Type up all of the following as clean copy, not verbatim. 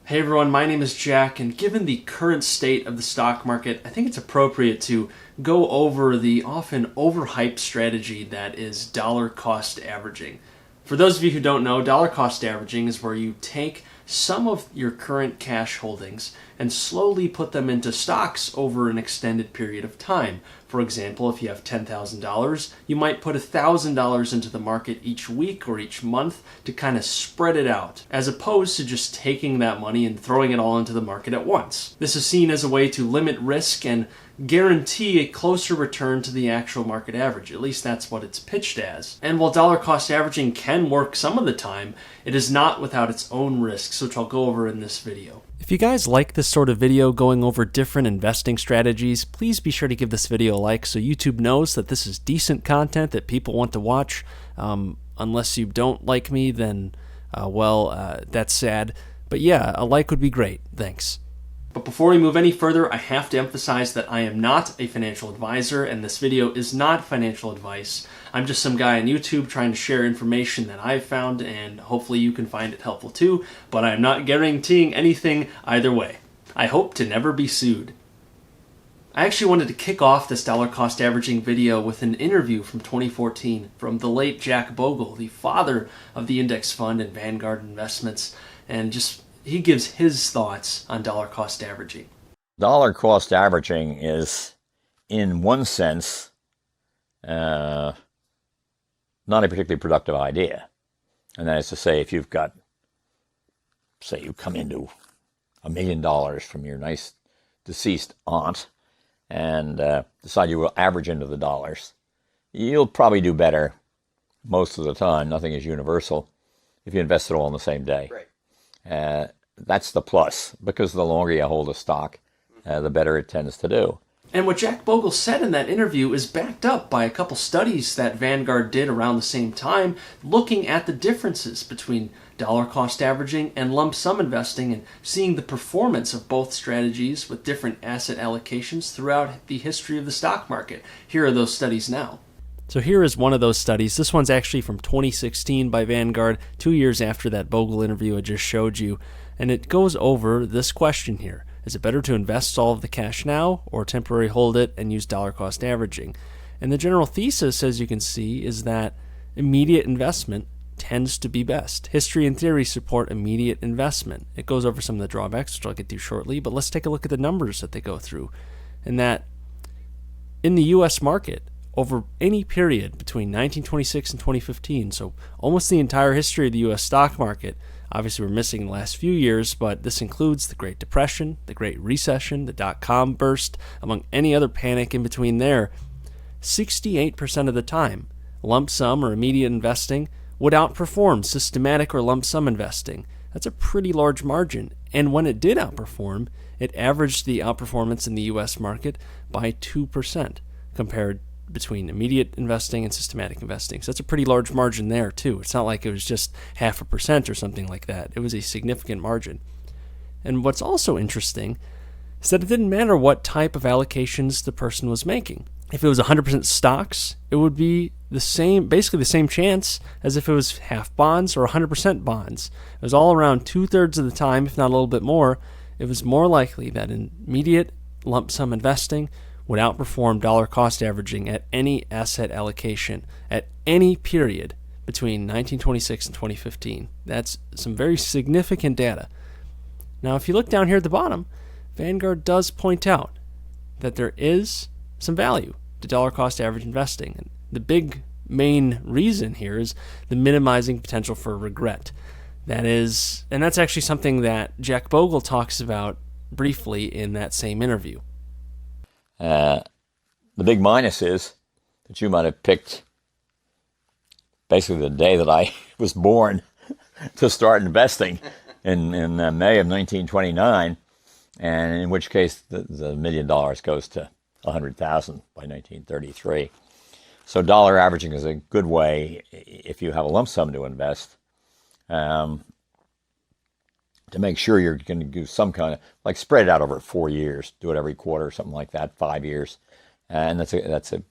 Hey everyone, my name is Jack, and given the current state of the stock market, I think it's appropriate to go over the often overhyped strategy that is dollar cost averaging. For those of you who don't know, dollar cost averaging is where you take some of your current cash holdings and slowly put them into stocks over an extended period of time. For example, if you have $10,000, you might put $1,000 into the market each week or each month to kind of spread it out, as opposed to just taking that money and throwing it all into the market at once. This is seen as a way to limit risk and guarantee a closer return to the actual market average. At least that's what it's pitched as. And while dollar cost averaging can work some of the time, it is not without its own risks, which I'll go over in this video. If you guys like this sort of video going over different investing strategies, please be sure to give this video a like so YouTube knows that this is decent content that people want to watch. Unless you don't like me, then, that's sad. But yeah, a like would be great. Thanks. But before we move any further, I have to emphasize that I am not a financial advisor, and this video is not financial advice. I'm just some guy on YouTube trying to share information that I've found, and hopefully you can find it helpful too, but I'm not guaranteeing anything either way. I hope to never be sued. I actually wanted to kick off this dollar cost averaging video with an interview from 2014 from the late Jack Bogle, the father of the index fund and Vanguard investments, and he gives his thoughts on dollar cost averaging. Dollar cost averaging is, in one sense, not a particularly productive idea. And that is to say, if you've got, say you come into $1 million from your nice deceased aunt and decide you will average into the dollars, you'll probably do better most of the time. Nothing is universal if you invest it all in the same day. Right. That's the plus, because the longer you hold a stock, the better it tends to do. And what Jack Bogle said in that interview is backed up by a couple studies that Vanguard did around the same time, looking at the differences between dollar cost averaging and lump sum investing and seeing the performance of both strategies with different asset allocations throughout the history of the stock market. Here are those studies now. So here is one of those studies. This one's actually from 2016 by Vanguard, 2 years after that Bogle interview I just showed you. And it goes over this question here. Is it better to invest all of the cash now or temporarily hold it and use dollar cost averaging? And the general thesis, as you can see, is that immediate investment tends to be best. History and theory support immediate investment. It goes over some of the drawbacks, which I'll get to shortly, but let's take a look at the numbers that they go through. And that in the U.S. market, over any period between 1926 and 2015, so almost the entire history of the U.S. stock market. Obviously, we're missing the last few years, but this includes the Great Depression, the Great Recession, the dot-com burst, among any other panic in between there. 68% of the time, lump sum or immediate investing would outperform systematic or lump sum investing. That's a pretty large margin. And when it did outperform, it averaged the outperformance in the U.S. market by 2% compared between immediate investing and systematic investing. So that's a pretty large margin there too. It's not like it was just 0.5% or something like that. It was a significant margin. And what's also interesting is that it didn't matter what type of allocations the person was making. If it was 100% stocks, it would be the same, basically the same chance as if it was half bonds or 100% bonds. It was all around 2/3 of the time, if not a little bit more, it was more likely that immediate lump sum investing would outperform dollar cost averaging at any asset allocation at any period between 1926 and 2015. That's some very significant data. Now, if you look down here at the bottom, Vanguard does point out that there is some value to dollar cost average investing. And the big main reason here is the minimizing potential for regret. That's actually something that Jack Bogle talks about briefly in that same interview. The big minus is that you might have picked basically the day that I was born to start investing in May of 1929, and in which case the $1 million goes to 100,000 by 1933. So dollar averaging is a good way, if you have a lump sum to invest, to make sure you're going to do some kind of, like, spread it out over 4 years, do it every quarter, something like that, 5 years. And that's a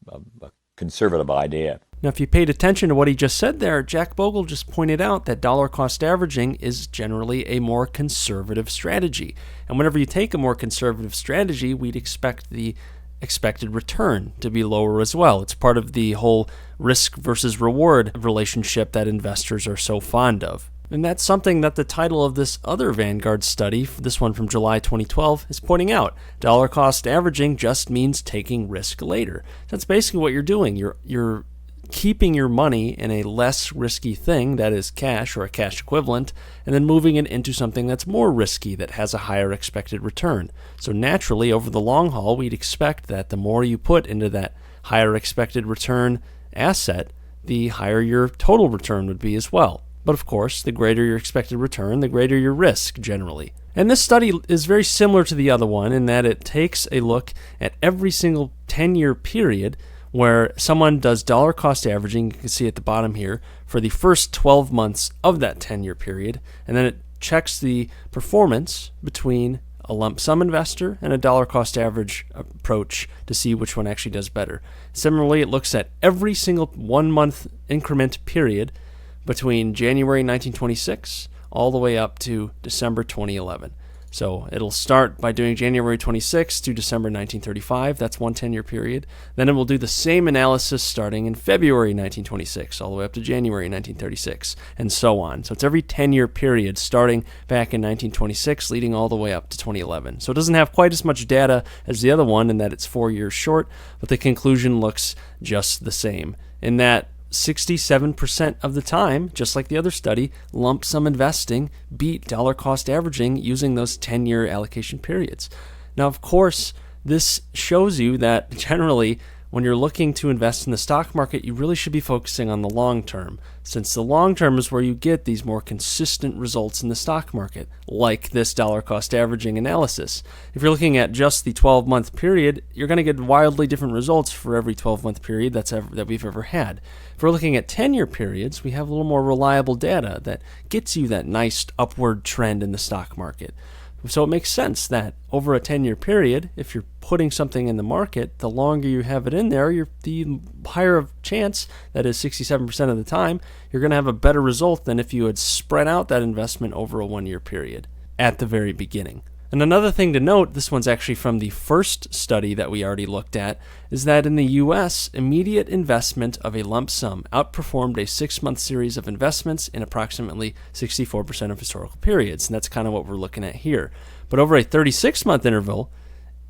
conservative idea. Now, if you paid attention to what he just said there, Jack Bogle just pointed out that dollar cost averaging is generally a more conservative strategy. And whenever you take a more conservative strategy, we'd expect the expected return to be lower as well. It's part of the whole risk versus reward relationship that investors are so fond of. And that's something that the title of this other Vanguard study, this one from July 2012, is pointing out. Dollar cost averaging just means taking risk later. That's basically what you're doing. You're keeping your money in a less risky thing, that is cash or a cash equivalent, and then moving it into something that's more risky that has a higher expected return. So naturally, over the long haul, we'd expect that the more you put into that higher expected return asset, the higher your total return would be as well. But of course, the greater your expected return, the greater your risk generally. And this study is very similar to the other one in that it takes a look at every single 10-year period where someone does dollar cost averaging, you can see at the bottom here, for the first 12 months of that 10-year period, and then it checks the performance between a lump sum investor and a dollar cost average approach to see which one actually does better. Similarly, it looks at every single 1-month increment period between January 1926 all the way up to December 2011. So it'll start by doing January 26 to December 1935. That's one 10-year period. Then it will do the same analysis starting in February 1926 all the way up to January 1936, and so on. So it's every 10-year period starting back in 1926 leading all the way up to 2011. So it doesn't have quite as much data as the other one in that it's 4 years short, but the conclusion looks just the same in that 67% of the time, just like the other study, lump sum investing beat dollar cost averaging using those 10-year allocation periods. Now, of course, this shows you that generally when you're looking to invest in the stock market, you really should be focusing on the long term, since the long term is where you get these more consistent results in the stock market, like this dollar cost averaging analysis. If you're looking at just the 12-month period, you're going to get wildly different results for every 12-month period that we've ever had. If we're looking at 10-year periods, we have a little more reliable data that gets you that nice upward trend in the stock market. So it makes sense that over a 10-year period, if you're putting something in the market, the longer you have it in there, the higher of chance, that is 67% of the time, you're going to have a better result than if you had spread out that investment over a 1-year period at the very beginning. And another thing to note, this one's actually from the first study that we already looked at, is that in the U.S., immediate investment of a lump sum outperformed a 6-month series of investments in approximately 64% of historical periods. And that's kind of what we're looking at here. But over a 36-month interval,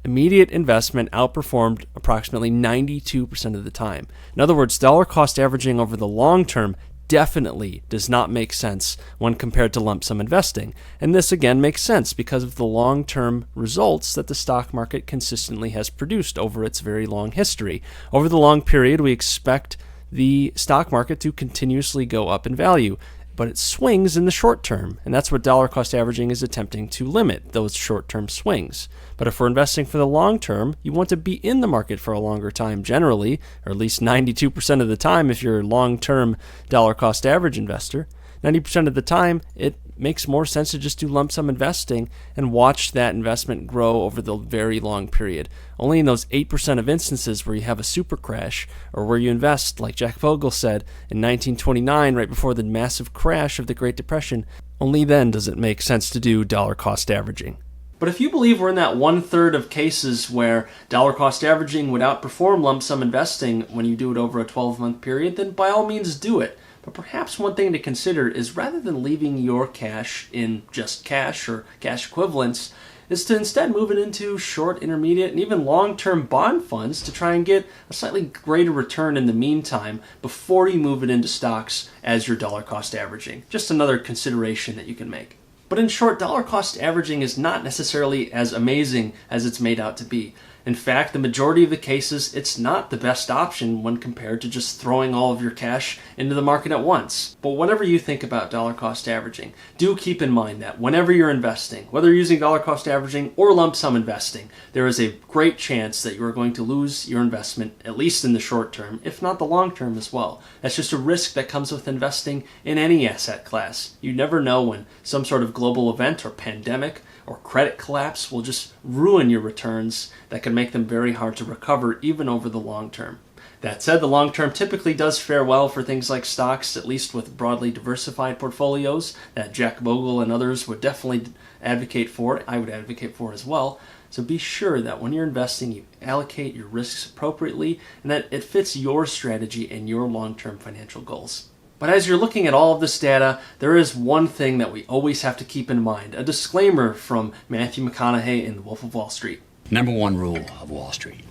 immediate investment outperformed approximately 92% of the time. In other words, dollar cost averaging over the long term definitely does not make sense when compared to lump sum investing. And this again makes sense because of the long-term results that the stock market consistently has produced over its very long history. Over the long period, we expect the stock market to continuously go up in value, but it swings in the short term, and that's what dollar cost averaging is attempting to limit, those short-term swings. But if we're investing for the long term, you want to be in the market for a longer time generally, or at least 92% of the time if you're a long-term dollar cost average investor. 90% of the time, it makes more sense to just do lump sum investing and watch that investment grow over the very long period. Only in those 8% of instances where you have a super crash or where you invest, like Jack Bogle said, in 1929, right before the massive crash of the Great Depression, only then does it make sense to do dollar cost averaging. But if you believe we're in that 1/3 of cases where dollar cost averaging would outperform lump sum investing when you do it over a 12-month period, then by all means do it. But perhaps one thing to consider is rather than leaving your cash in just cash or cash equivalents, is to instead move it into short, intermediate, and even long-term bond funds to try and get a slightly greater return in the meantime before you move it into stocks as your dollar cost averaging. Just another consideration that you can make. But in short, dollar cost averaging is not necessarily as amazing as it's made out to be. In fact, the majority of the cases, it's not the best option when compared to just throwing all of your cash into the market at once. But whenever you think about dollar cost averaging, do keep in mind that whenever you're investing, whether you're using dollar cost averaging or lump sum investing, there is a great chance that you are going to lose your investment, at least in the short term, if not the long term as well. That's just a risk that comes with investing in any asset class. You never know when some sort of global event or pandemic or credit collapse will just ruin your returns that can make them very hard to recover even over the long term. That said, the long term typically does fare well for things like stocks, at least with broadly diversified portfolios that Jack Bogle and others would definitely advocate for. I would advocate for as well. So be sure that when you're investing, you allocate your risks appropriately and that it fits your strategy and your long-term financial goals. But as you're looking at all of this data, there is one thing that we always have to keep in mind, a disclaimer from Matthew McConaughey in The Wolf of Wall Street. Number one rule of Wall Street.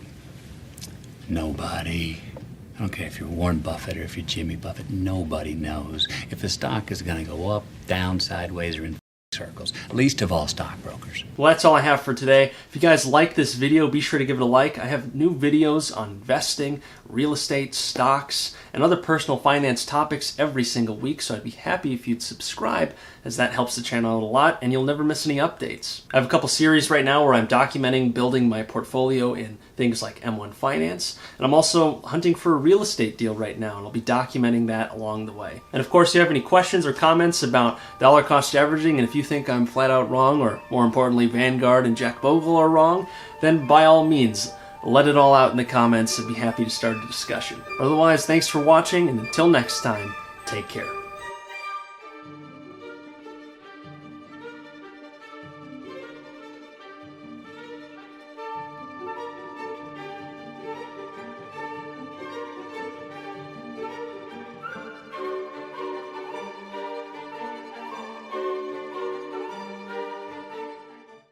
Nobody, I don't care if you're Warren Buffett or if you're Jimmy Buffett, nobody knows if the stock is going to go up, down, sideways, or in circles, least of all stockbrokers. Well, that's all I have for today. If you guys like this video, be sure to give it a like. I have new videos on investing, real estate, stocks, and other personal finance topics every single week, so I'd be happy if you'd subscribe, as that helps the channel out a lot, and you'll never miss any updates. I have a couple series right now where I'm documenting building my portfolio in things like M1 Finance, and I'm also hunting for a real estate deal right now, and I'll be documenting that along the way. And of course, if you have any questions or comments about dollar cost averaging, and if you think I'm flat out wrong, or more importantly, Vanguard and Jack Bogle are wrong, then by all means, let it all out in the comments and be happy to start a discussion. Otherwise, thanks for watching, and until next time, take care.